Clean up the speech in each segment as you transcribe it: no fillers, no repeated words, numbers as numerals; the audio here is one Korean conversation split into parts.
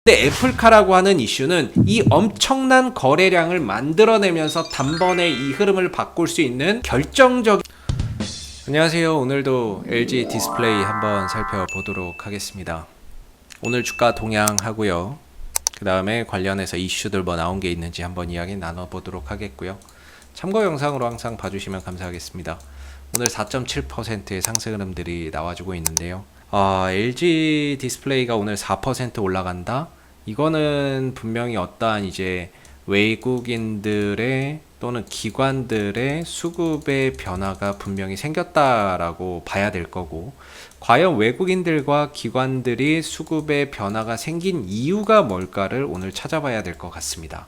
근데 애플카라고 하는 이슈는 이 엄청난 거래량을 만들어내면서 단번에 이 흐름을 바꿀 수 있는 결정적인. 안녕하세요. 오늘도 LG 디스플레이 한번 살펴보도록 하겠습니다. 오늘 주가 동향하고요. 그 다음에 관련해서 이슈들 뭐 나온 게 있는지 한번 이야기 나눠보도록 하겠고요. 참고 영상으로 항상 봐주시면 감사하겠습니다. 오늘 4.7%의 상승 흐름들이 나와주고 있는데요. LG 디스플레이가 오늘 4% 올라간다? 이거는 분명히 어떠한 이제 외국인들의 또는 기관들의 수급의 변화가 분명히 생겼다라고 봐야 될 거고, 과연 외국인들과 기관들이 수급의 변화가 생긴 이유가 뭘까를 오늘 찾아봐야 될 것 같습니다.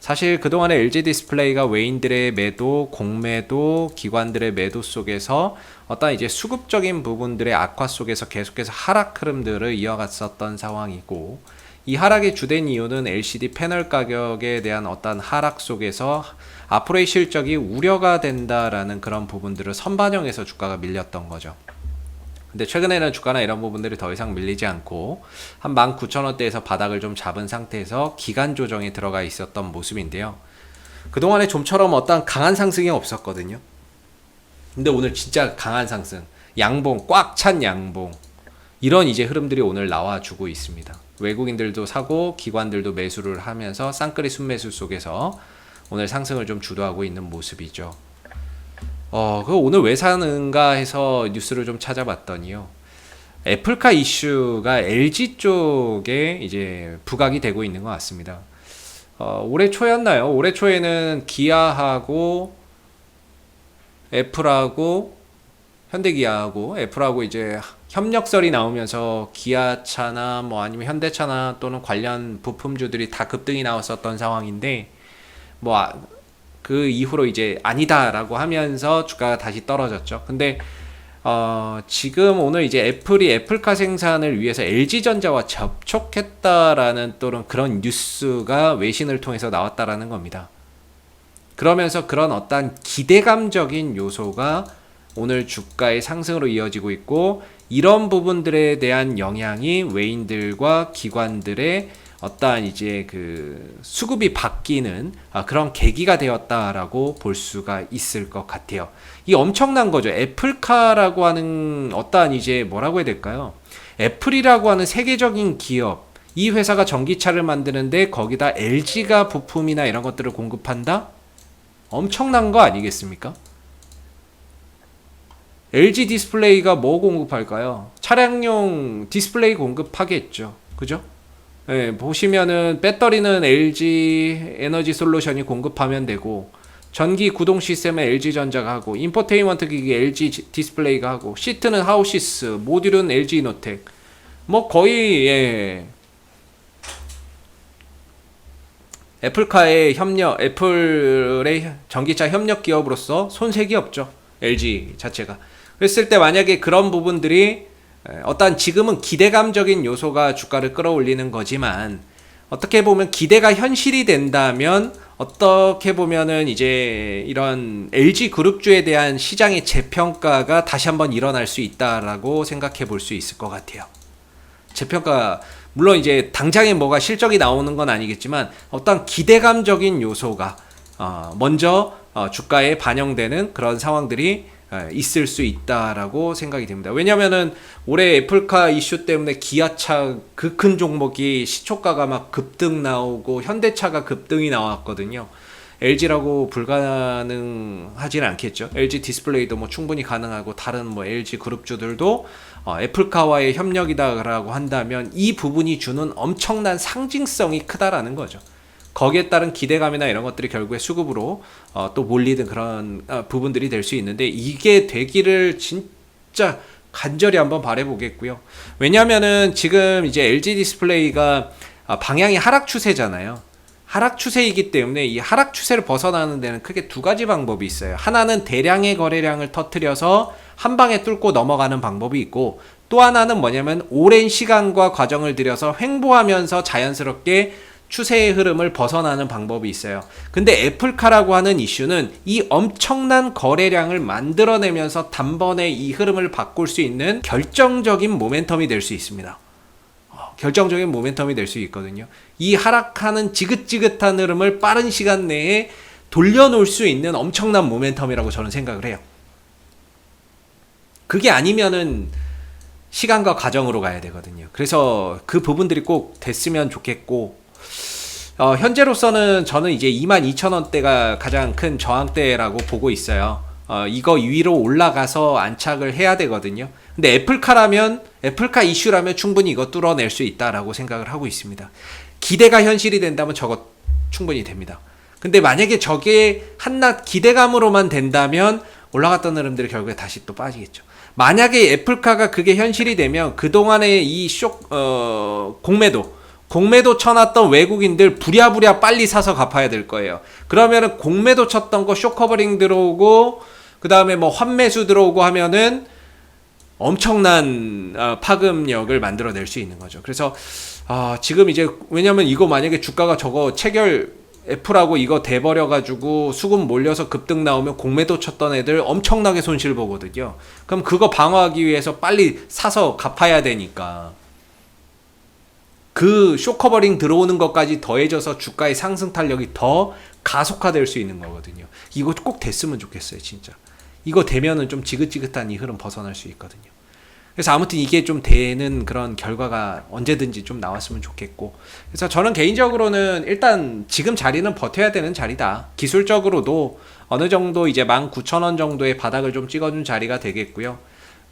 사실 그동안에 LG 디스플레이가 외인들의 매도, 공매도, 기관들의 매도 속에서 어떤 이제 수급적인 부분들의 악화 속에서 계속해서 하락 흐름들을 이어갔었던 상황이고, 이 하락의 주된 이유는 LCD 패널 가격에 대한 어떤 하락 속에서 앞으로의 실적이 우려가 된다라는 그런 부분들을 선반영해서 주가가 밀렸던 거죠. 근데 최근에는 주가나 이런 부분들이 더 이상 밀리지 않고 한 19,000원대에서 바닥을 좀 잡은 상태에서 기간 조정에 들어가 있었던 모습인데요. 그동안에 좀처럼 어떤 강한 상승이 없었거든요. 근데 오늘 진짜 강한 상승, 양봉, 꽉 찬 양봉, 이런 이제 흐름들이 오늘 나와주고 있습니다. 외국인들도 사고 기관들도 매수를 하면서 쌍끌이 순매수 속에서 오늘 상승을 좀 주도하고 있는 모습이죠. 그 오늘 왜 사는가 해서 뉴스를 좀 찾아봤더니요. 애플카 이슈가 LG 쪽에 이제 부각이 되고 있는 것 같습니다. 올해 초였나요? 올해 초에는 기아하고 애플하고 현대기아하고 애플하고 이제 협력설이 나오면서 기아차나 뭐 아니면 현대차나 또는 관련 부품주들이 다 급등이 나왔었던 상황인데, 그 이후로 이제 아니다라고 하면서 주가가 다시 떨어졌죠. 근데 지금 오늘 이제 애플이 애플카 생산을 위해서 LG전자와 접촉했다라는 또는 그런 뉴스가 외신을 통해서 나왔다라는 겁니다. 그러면서 그런 어떤 기대감적인 요소가 오늘 주가의 상승으로 이어지고 있고, 이런 부분들에 대한 영향이 외인들과 기관들의 어떠한 이제 그 수급이 바뀌는 그런 계기가 되었다라고 볼 수가 있을 것 같아요. 이 엄청난 거죠. 애플카라고 하는 어떠한 이제 뭐라고 해야 될까요? 애플이라고 하는 세계적인 기업, 이 회사가 전기차를 만드는데 거기다 LG가 부품이나 이런 것들을 공급한다? 엄청난 거 아니겠습니까? LG 디스플레이가 뭐 공급할까요? 차량용 디스플레이 공급하겠죠. 그죠? 네, 보시면은 배터리는 LG 에너지 솔루션이 공급하면 되고, 전기 구동 시스템은 LG전자가 하고, 인포테인먼트 기기 LG 디스플레이가 하고, 시트는 하우시스, 모듈은 LG 이노텍. 뭐 거의 애플카의 협력, 애플의 전기차 협력 기업으로서 손색이 없죠. LG 자체가. 그랬을 때 만약에 그런 부분들이 어떤 지금은 기대감적인 요소가 주가를 끌어올리는 거지만, 어떻게 보면 기대가 현실이 된다면 어떻게 보면은 이제 이런 LG 그룹주에 대한 시장의 재평가가 다시 한번 일어날 수 있다라고 생각해 볼 수 있을 것 같아요. 재평가, 물론 이제 당장에 뭐가 실적이 나오는 건 아니겠지만 어떤 기대감적인 요소가 먼저 주가에 반영되는 그런 상황들이 있을 수 있다라고 생각이 됩니다. 왜냐면은 올해 애플카 이슈 때문에 기아차 그 큰 종목이 시초가가 막 급등 나오고 현대차가 급등이 나왔거든요. LG라고 불가능하지는 않겠죠. LG 디스플레이도 뭐 충분히 가능하고, 다른 뭐 LG 그룹주들도 애플카와의 협력이다라고 한다면 이 부분이 주는 엄청난 상징성이 크다라는 거죠. 거기에 따른 기대감이나 이런 것들이 결국에 수급으로 또 몰리는 그런 부분들이 될 수 있는데, 이게 되기를 진짜 간절히 한번 바라보겠고요. 왜냐면은 지금 이제 LG 디스플레이가 방향이 하락 추세잖아요. 하락 추세이기 때문에 이 하락 추세를 벗어나는 데는 크게 두 가지 방법이 있어요. 하나는 대량의 거래량을 터뜨려서 한 방에 뚫고 넘어가는 방법이 있고, 또 하나는 뭐냐면 오랜 시간과 과정을 들여서 횡보하면서 자연스럽게 추세의 흐름을 벗어나는 방법이 있어요. 근데 애플카라고 하는 이슈는 이 엄청난 거래량을 만들어내면서 단번에 이 흐름을 바꿀 수 있는 결정적인 모멘텀이 될 수 있습니다. 결정적인 모멘텀이 될 수 있거든요. 이 하락하는 지긋지긋한 흐름을 빠른 시간 내에 돌려놓을 수 있는 엄청난 모멘텀이라고 저는 생각을 해요. 그게 아니면은 시간과 과정으로 가야 되거든요. 그래서 그 부분들이 꼭 됐으면 좋겠고, 현재로서는 저는 이제 22,000원대가 가장 큰 저항대라고 보고 있어요. 이거 위로 올라가서 안착을 해야 되거든요. 근데 애플카 이슈라면 충분히 이거 뚫어낼 수 있다라고 생각을 하고 있습니다. 기대가 현실이 된다면 저거 충분히 됩니다. 근데 만약에 저게 한낱 기대감으로만 된다면 올라갔던 흐름들이 결국에 다시 또 빠지겠죠. 만약에 애플카가 그게 현실이 되면 그동안의 이 공매도 쳐놨던 외국인들 부랴부랴 빨리 사서 갚아야 될 거예요. 그러면은 공매도 쳤던 거 쇼커버링 들어오고, 그 다음에 뭐 환매수 들어오고 하면은 엄청난 파급력을 만들어낼 수 있는 거죠. 그래서 지금 이제 왜냐면 이거 만약에 주가가 저거 체결 F라고 이거 돼버려가지고 수급 몰려서 급등 나오면 공매도 쳤던 애들 엄청나게 손실 보거든요. 그럼 그거 방어하기 위해서 빨리 사서 갚아야 되니까 그 쇼커버링 들어오는 것까지 더해져서 주가의 상승 탄력이 더 가속화될 수 있는 거거든요. 이거 꼭 됐으면 좋겠어요, 진짜. 이거 되면은 좀 지긋지긋한 이 흐름 벗어날 수 있거든요. 그래서 아무튼 이게 좀 되는 그런 결과가 언제든지 좀 나왔으면 좋겠고, 그래서 저는 개인적으로는 일단 지금 자리는 버텨야 되는 자리다. 기술적으로도 어느 정도 이제 19,000원 정도의 바닥을 좀 찍어준 자리가 되겠고요.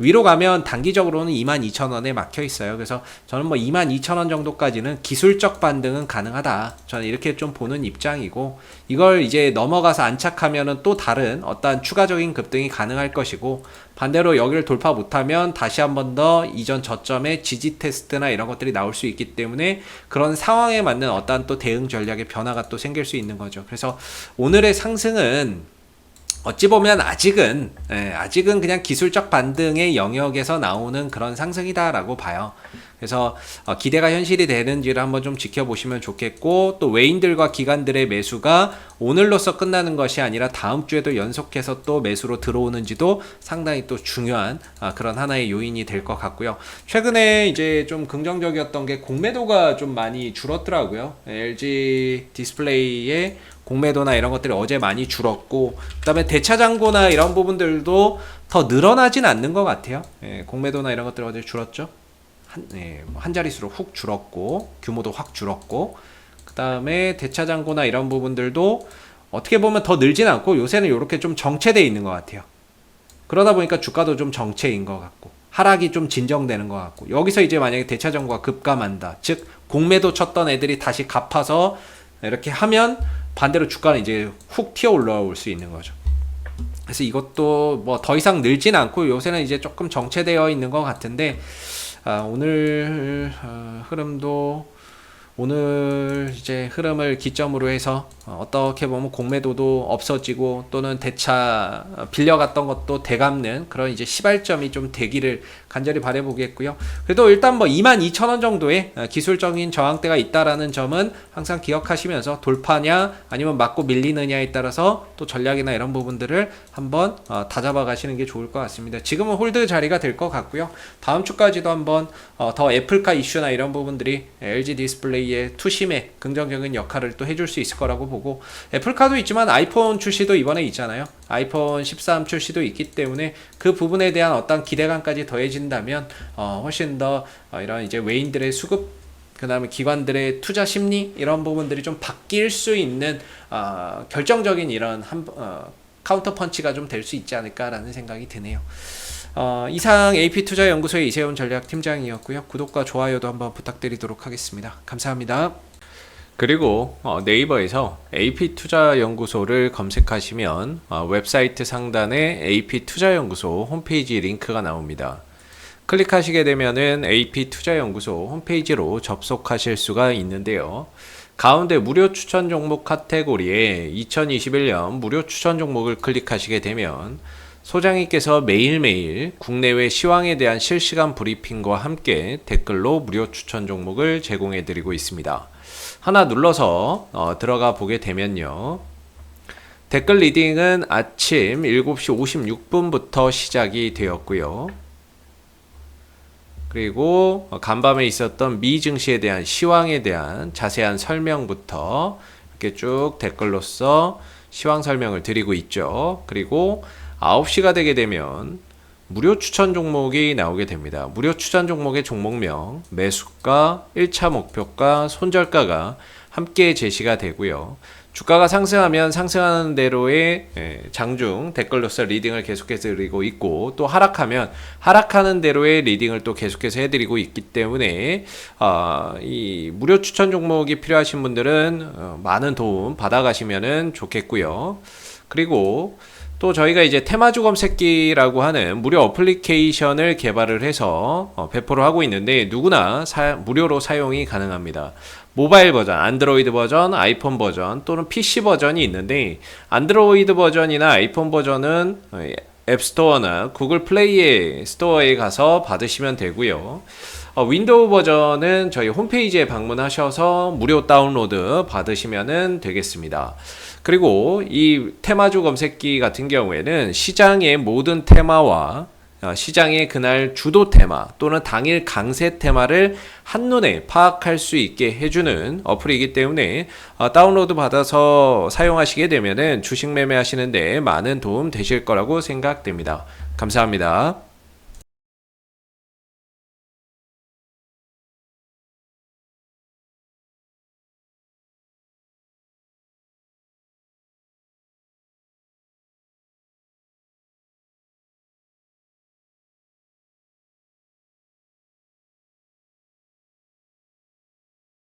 위로 가면 단기적으로는 22,000원에 막혀 있어요. 그래서 저는 뭐 22,000원 정도까지는 기술적 반등은 가능하다. 저는 이렇게 좀 보는 입장이고, 이걸 이제 넘어가서 안착하면은 또 다른 어떤 추가적인 급등이 가능할 것이고, 반대로 여기를 돌파 못하면 다시 한 번 더 이전 저점의 지지 테스트나 이런 것들이 나올 수 있기 때문에 그런 상황에 맞는 어떤 또 대응 전략의 변화가 또 생길 수 있는 거죠. 그래서 오늘의 상승은 어찌 보면 아직은 그냥 기술적 반등의 영역에서 나오는 그런 상승이다라고 봐요. 그래서 기대가 현실이 되는지를 한번 좀 지켜보시면 좋겠고, 또 외인들과 기관들의 매수가 오늘로서 끝나는 것이 아니라 다음 주에도 연속해서 또 매수로 들어오는지도 상당히 또 중요한 그런 하나의 요인이 될 것 같고요. 최근에 이제 좀 긍정적이었던 게 공매도가 좀 많이 줄었더라고요. LG 디스플레이의 공매도나 이런 것들이 어제 많이 줄었고, 그 다음에 대차장고나 이런 부분들도 더 늘어나진 않는 것 같아요. 공매도나 이런 것들 어제 줄었죠. 한 자릿수로 훅 줄었고, 규모도 확 줄었고, 그 다음에 대차장고나 이런 부분들도 어떻게 보면 더 늘진 않고 요새는 이렇게 좀 정체되어 있는 것 같아요. 그러다 보니까 주가도 좀 정체인 것 같고, 하락이 좀 진정되는 것 같고, 여기서 이제 만약에 대차장고가 급감한다, 즉 공매도 쳤던 애들이 다시 갚아서 이렇게 하면 반대로 주가는 이제 훅 튀어 올라올 수 있는 거죠. 그래서 이것도 뭐 더 이상 늘진 않고 요새는 이제 조금 정체되어 있는 것 같은데, 오늘 흐름도 오늘 이제 흐름을 기점으로 해서 어떻게 보면 공매도도 없어지고 또는 대차 빌려갔던 것도 되갚는 그런 이제 시발점이 좀 되기를 간절히 바라보겠고요. 그래도 일단 뭐 22,000원 정도의 기술적인 저항대가 있다라는 점은 항상 기억하시면서 돌파냐 아니면 맞고 밀리느냐에 따라서 또 전략이나 이런 부분들을 한번 다잡아 가시는 게 좋을 것 같습니다. 지금은 홀드 자리가 될 것 같고요. 다음 주까지도 한번 더 애플카 이슈나 이런 부분들이 LG 디스플레이의 투심에 긍정적인 역할을 또 해줄 수 있을 거라고 보고, 애플카도 있지만 아이폰 출시도 이번에 있잖아요. 아이폰 13 출시도 있기 때문에 그 부분에 대한 어떤 기대감까지 더해진다면 훨씬 더 이런 이제 외인들의 수급, 그 다음에 기관들의 투자 심리 이런 부분들이 좀 바뀔 수 있는 결정적인 이런 카운터 펀치가 좀 될 수 있지 않을까라는 생각이 드네요. 이상 AP투자연구소의 이세훈 전략팀장이었고요. 구독과 좋아요도 한번 부탁드리도록 하겠습니다. 감사합니다. 그리고 네이버에서 AP투자연구소를 검색하시면 웹사이트 상단에 AP투자연구소 홈페이지 링크가 나옵니다. 클릭하시게 되면은 AP투자연구소 홈페이지로 접속하실 수가 있는데요. 가운데 무료 추천 종목 카테고리에 2021년 무료 추천 종목을 클릭하시게 되면 소장님께서 매일매일 국내외 시황에 대한 실시간 브리핑과 함께 댓글로 무료 추천 종목을 제공해 드리고 있습니다. 하나 눌러서 들어가 보게 되면요. 댓글 리딩은 아침 7시 56분부터 시작이 되었고요. 그리고 간밤에 있었던 미 증시에 대한 시황에 대한 자세한 설명부터 이렇게 쭉 댓글로서 시황 설명을 드리고 있죠. 그리고 9시가 되게 되면 무료 추천 종목이 나오게 됩니다. 무료 추천 종목의 종목명, 매수가, 1차 목표가, 손절가가 함께 제시가 되고요. 주가가 상승하면 상승하는 대로의 장중 댓글로서 리딩을 계속해서 드리고 있고, 또 하락하면 하락하는 대로의 리딩을 또 계속해서 해드리고 있기 때문에 이 무료 추천 종목이 필요하신 분들은 많은 도움 받아가시면 좋겠고요. 그리고 또 저희가 이제 테마주 검색기라고 하는 무료 어플리케이션을 개발을 해서 배포를 하고 있는데, 누구나 무료로 사용이 가능합니다. 모바일 버전, 안드로이드 버전, 아이폰 버전 또는 PC 버전이 있는데, 안드로이드 버전이나 아이폰 버전은 앱스토어나 구글 플레이 스토어에 가서 받으시면 되고요. 윈도우 버전은 저희 홈페이지에 방문하셔서 무료 다운로드 받으시면 되겠습니다. 그리고 이 테마주 검색기 같은 경우에는 시장의 모든 테마와 시장의 그날 주도 테마 또는 당일 강세 테마를 한눈에 파악할 수 있게 해주는 어플이기 때문에 다운로드 받아서 사용하시게 되면 주식 매매하시는데 많은 도움 되실 거라고 생각됩니다. 감사합니다.